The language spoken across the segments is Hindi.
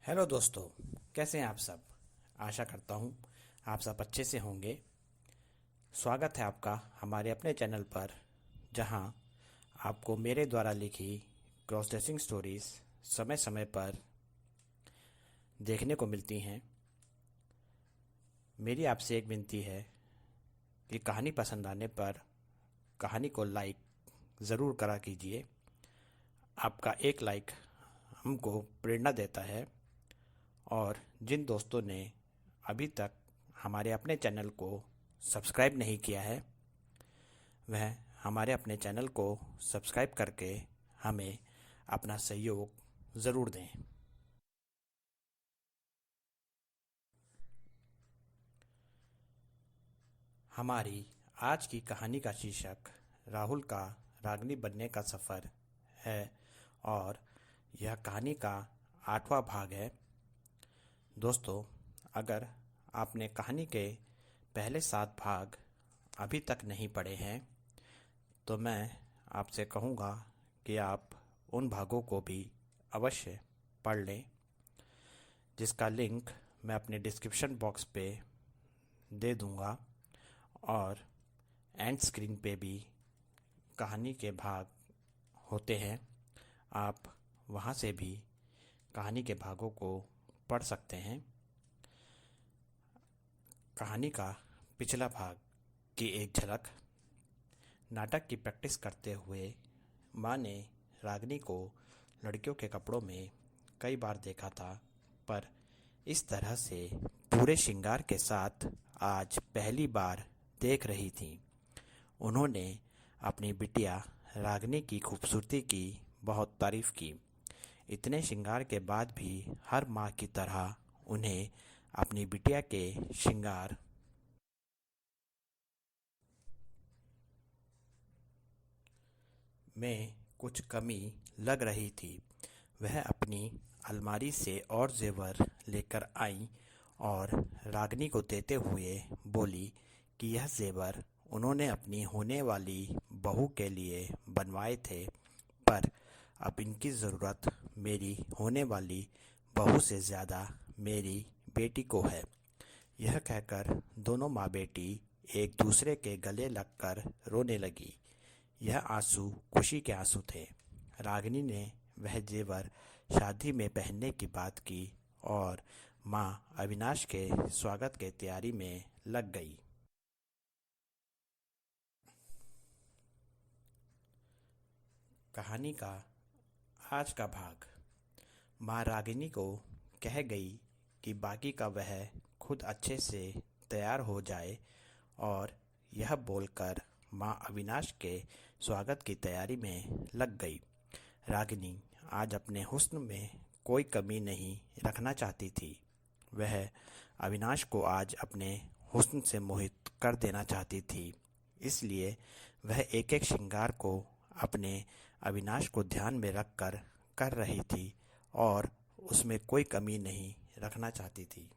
हेलो दोस्तों। कैसे हैं आप सब। आशा करता हूँ आप सब अच्छे से होंगे। स्वागत है आपका हमारे अपने चैनल पर, जहाँ आपको मेरे द्वारा लिखी क्रॉस ड्रेसिंग स्टोरीज समय समय पर देखने को मिलती हैं। मेरी आपसे एक विनती है कि कहानी पसंद आने पर कहानी को लाइक ज़रूर करा कीजिए। आपका एक लाइक हमको प्रेरणा देता है। और जिन दोस्तों ने अभी तक हमारे अपने चैनल को सब्सक्राइब नहीं किया है, वह हमारे अपने चैनल को सब्सक्राइब करके हमें अपना सहयोग ज़रूर दें। हमारी आज की कहानी का शीर्षक राहुल का रागनी बनने का सफ़र है और यह कहानी का 8वां भाग है। दोस्तों, अगर आपने कहानी के पहले 7 भाग अभी तक नहीं पढ़े हैं तो मैं आपसे कहूँगा कि आप उन भागों को भी अवश्य पढ़ लें, जिसका लिंक मैं अपने डिस्क्रिप्शन बॉक्स पे दे दूँगा। और एंड स्क्रीन पे भी कहानी के भाग होते हैं, आप वहाँ से भी कहानी के भागों को पढ़ सकते हैं। कहानी का पिछला भाग की एक झलक। नाटक की प्रैक्टिस करते हुए माँ ने रागिनी को लड़कियों के कपड़ों में कई बार देखा था, पर इस तरह से पूरे श्रृंगार के साथ आज पहली बार देख रही थी। उन्होंने अपनी बिटिया रागिनी की खूबसूरती की बहुत तारीफ की। इतने श्रृंगार के बाद भी हर माँ की तरह उन्हें अपनी बिटिया के श्रृंगार में कुछ कमी लग रही थी। वह अपनी अलमारी से और जेवर लेकर आई और रागिनी को देते हुए बोली कि यह जेवर उन्होंने अपनी होने वाली बहू के लिए बनवाए थे, पर अब इनकी ज़रूरत मेरी होने वाली बहू से ज़्यादा मेरी बेटी को है। यह कहकर दोनों माँ बेटी एक दूसरे के गले लगकर रोने लगी। यह आंसू खुशी के आंसू थे। रागिनी ने वह जेवर शादी में पहनने की बात की और माँ अविनाश के स्वागत के तैयारी में लग गई। कहानी का आज का भाग। माँ रागिनी को कह गई कि बाकी का वह खुद अच्छे से तैयार हो जाए, और यह बोलकर माँ अविनाश के स्वागत की तैयारी में लग गई। रागिनी आज अपने हुस्न में कोई कमी नहीं रखना चाहती थी। वह अविनाश को आज अपने हुस्न से मोहित कर देना चाहती थी। इसलिए वह एक एक श्रृंगार को अपने अविनाश को ध्यान में रखकर कर रही थी और उसमें कोई कमी नहीं रखना चाहती थी।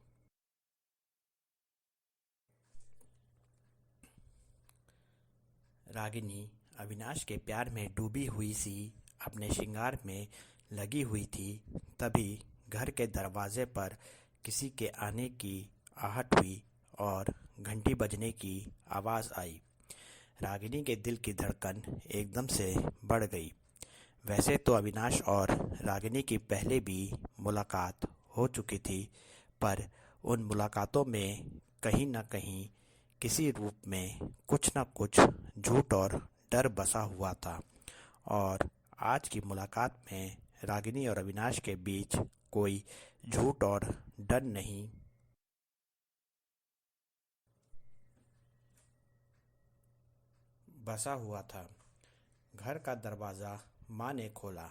रागिनी अविनाश के प्यार में डूबी हुई सी अपने श्रृंगार में लगी हुई थी। तभी घर के दरवाजे पर किसी के आने की आहट हुई और घंटी बजने की आवाज़ आई। रागिनी के दिल की धड़कन एकदम से बढ़ गई। वैसे तो अविनाश और रागिनी की पहले भी मुलाकात हो चुकी थी, पर उन मुलाकातों में कहीं न कहीं किसी रूप में कुछ न कुछ झूठ और डर बसा हुआ था। और आज की मुलाकात में रागिनी और अविनाश के बीच कोई झूठ और डर नहीं बसा हुआ था। घर का दरवाज़ा माँ ने खोला।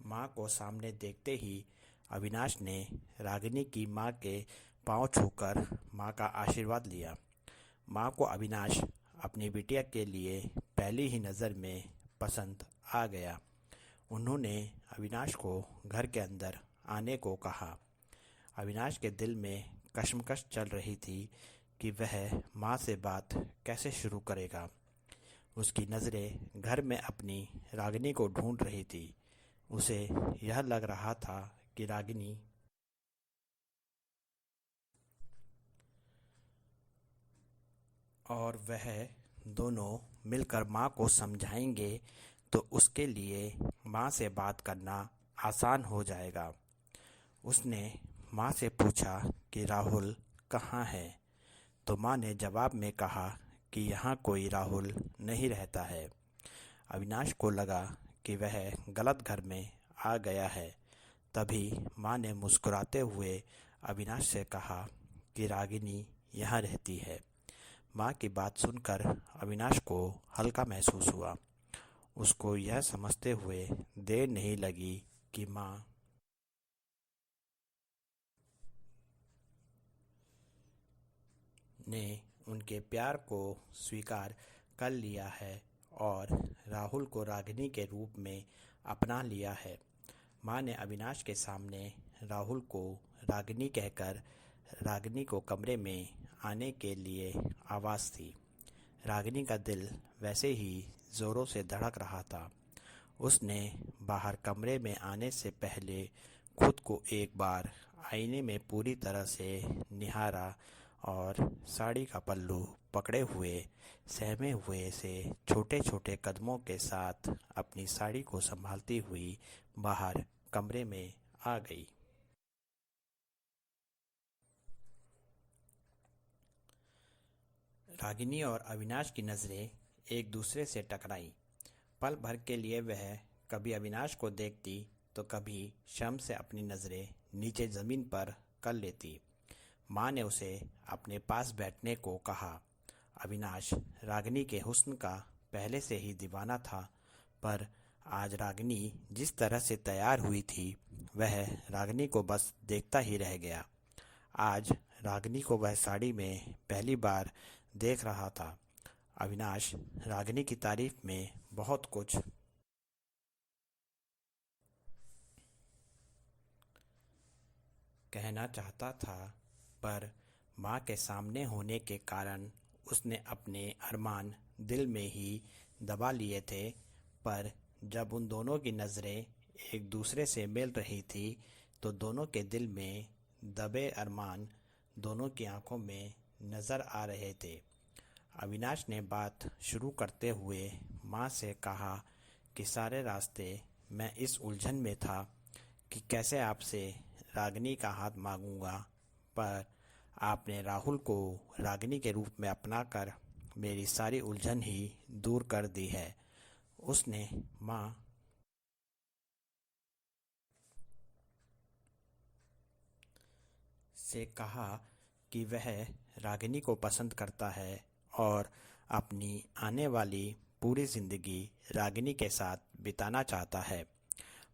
माँ को सामने देखते ही अविनाश ने रागिनी की माँ के पांव छूकर माँ का आशीर्वाद लिया। माँ को अविनाश अपनी बिटिया के लिए पहली ही नज़र में पसंद आ गया। उन्होंने अविनाश को घर के अंदर आने को कहा। अविनाश के दिल में कश्मकश चल रही थी कि वह माँ से बात कैसे शुरू करेगा। उसकी नज़रें घर में अपनी रागिनी को ढूंढ रही थी। उसे यह लग रहा था कि रागिनी और वह दोनों मिलकर माँ को समझाएंगे तो उसके लिए माँ से बात करना आसान हो जाएगा। उसने माँ से पूछा कि राहुल कहाँ है, तो माँ ने जवाब में कहा कि यहाँ कोई राहुल नहीं रहता है। अविनाश को लगा कि वह गलत घर में आ गया है। तभी माँ ने मुस्कुराते हुए अविनाश से कहा कि रागिनी यहाँ रहती है। माँ की बात सुनकर अविनाश को हल्का महसूस हुआ। उसको यह समझते हुए देर नहीं लगी कि माँ ने उनके प्यार को स्वीकार कर लिया है और राहुल को रागिनी के रूप में अपना लिया है। माँ ने अविनाश के सामने राहुल को रागिनी कहकर रागिनी को कमरे में आने के लिए आवाज़ दी। रागिनी का दिल वैसे ही ज़ोरों से धड़क रहा था। उसने बाहर कमरे में आने से पहले खुद को एक बार आईने में पूरी तरह से निहारा और साड़ी का पल्लू पकड़े हुए सहमे हुए से छोटे छोटे कदमों के साथ अपनी साड़ी को संभालती हुई बाहर कमरे में आ गई। रागिनी और अविनाश की नज़रें एक दूसरे से टकराईं। पल भर के लिए वह कभी अविनाश को देखती तो कभी शर्म से अपनी नज़रें नीचे ज़मीन पर कर लेती। माँ ने उसे अपने पास बैठने को कहा। अविनाश रागिनी के हुस्न का पहले से ही दीवाना था, पर आज रागिनी जिस तरह से तैयार हुई थी वह रागिनी को बस देखता ही रह गया। आज रागिनी को वह साड़ी में पहली बार देख रहा था। अविनाश रागिनी की तारीफ में बहुत कुछ कहना चाहता था, पर माँ के सामने होने के कारण उसने अपने अरमान दिल में ही दबा लिए थे। पर जब उन दोनों की नज़रें एक दूसरे से मिल रही थी तो दोनों के दिल में दबे अरमान दोनों की आंखों में नज़र आ रहे थे। अविनाश ने बात शुरू करते हुए माँ से कहा कि सारे रास्ते मैं इस उलझन में था कि कैसे आपसे रागिनी का हाथ मांगूंगा, पर आपने राहुल को रागिनी के रूप में अपनाकर मेरी सारी उलझन ही दूर कर दी है। उसने माँ से कहा कि वह रागिनी को पसंद करता है और अपनी आने वाली पूरी ज़िंदगी रागिनी के साथ बिताना चाहता है।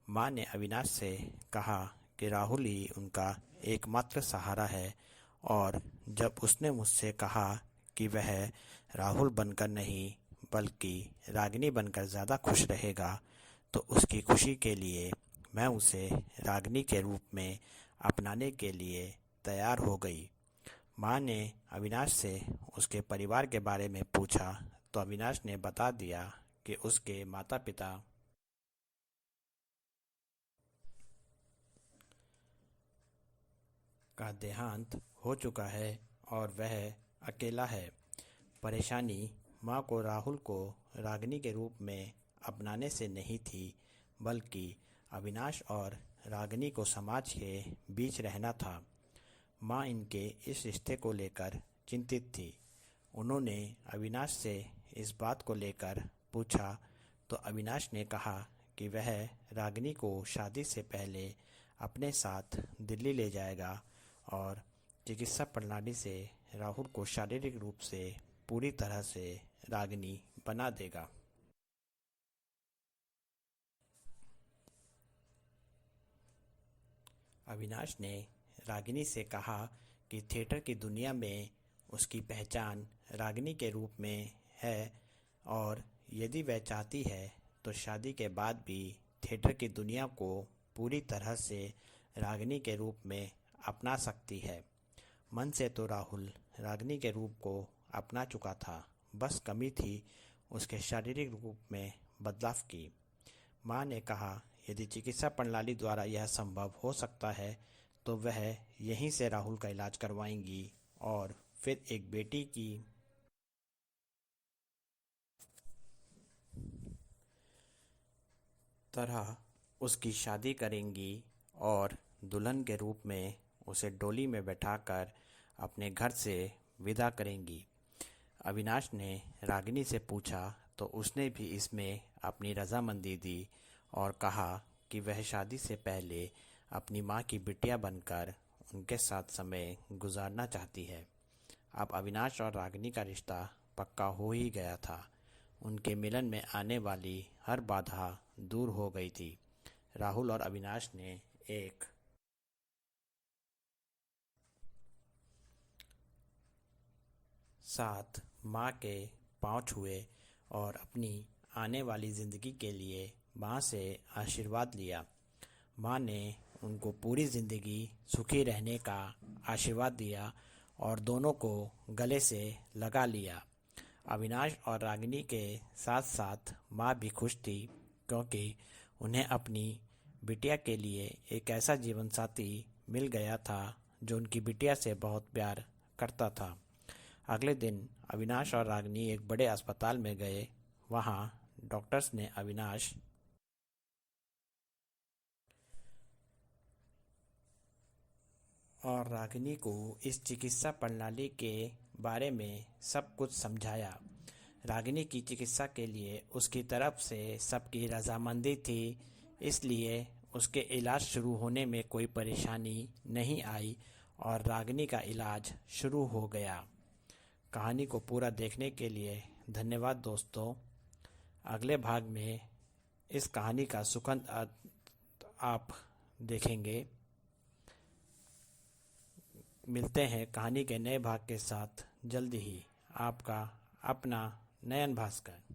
माँ ने अविनाश से कहा कि राहुल ही उनका एकमात्र सहारा है और जब उसने मुझसे कहा कि वह राहुल बनकर नहीं बल्कि रागिनी बनकर ज़्यादा खुश रहेगा तो उसकी खुशी के लिए मैं उसे रागिनी के रूप में अपनाने के लिए तैयार हो गई। माँ ने अविनाश से उसके परिवार के बारे में पूछा तो अविनाश ने बता दिया कि उसके माता पिता का देहांत हो चुका है और वह अकेला है। परेशानी माँ को राहुल को रागिनी के रूप में अपनाने से नहीं थी, बल्कि अविनाश और रागिनी को समाज के बीच रहना था। माँ इनके इस रिश्ते को लेकर चिंतित थी। उन्होंने अविनाश से इस बात को लेकर पूछा तो अविनाश ने कहा कि वह रागिनी को शादी से पहले अपने साथ दिल्ली ले जाएगा और चिकित्सा प्रणाली से राहुल को शारीरिक रूप से पूरी तरह से रागिनी बना देगा। अविनाश ने रागिनी से कहा कि थिएटर की दुनिया में उसकी पहचान रागिनी के रूप में है और यदि वह चाहती है तो शादी के बाद भी थिएटर की दुनिया को पूरी तरह से रागिनी के रूप में अपना सकती है। मन से तो राहुल रागिनी के रूप को अपना चुका था, बस कमी थी उसके शारीरिक रूप में बदलाव की। माँ ने कहा यदि चिकित्सा प्रणाली द्वारा यह संभव हो सकता है तो वह यहीं से राहुल का इलाज करवाएंगी और फिर एक बेटी की तरह उसकी शादी करेंगी और दुल्हन के रूप में उसे डोली में बैठाकर अपने घर से विदा करेंगी। अविनाश ने रागिनी से पूछा तो उसने भी इसमें अपनी रजामंदी दी और कहा कि वह शादी से पहले अपनी माँ की बिटिया बनकर उनके साथ समय गुजारना चाहती है। अब अविनाश और रागिनी का रिश्ता पक्का हो ही गया था। उनके मिलन में आने वाली हर बाधा दूर हो गई थी। राहुल और अविनाश ने एक साथ माँ के पांव छुए और अपनी आने वाली ज़िंदगी के लिए माँ से आशीर्वाद लिया। माँ ने उनको पूरी ज़िंदगी सुखी रहने का आशीर्वाद दिया और दोनों को गले से लगा लिया। अविनाश और रागिनी के साथ साथ माँ भी खुश थी, क्योंकि उन्हें अपनी बिटिया के लिए एक ऐसा जीवन साथी मिल गया था जो उनकी बिटिया से बहुत प्यार करता था। अगले दिन अविनाश और रागिनी एक बड़े अस्पताल में गए। वहाँ डॉक्टर्स ने अविनाश और रागिनी को इस चिकित्सा प्रणाली के बारे में सब कुछ समझाया। रागिनी की चिकित्सा के लिए उसकी तरफ से सबकी रजामंदी थी, इसलिए उसके इलाज शुरू होने में कोई परेशानी नहीं आई और रागिनी का इलाज शुरू हो गया। कहानी को पूरा देखने के लिए धन्यवाद दोस्तों। अगले भाग में इस कहानी का सुखद अंत आप देखेंगे। मिलते हैं कहानी के नए भाग के साथ जल्दी ही। आपका अपना नयन भास्कर।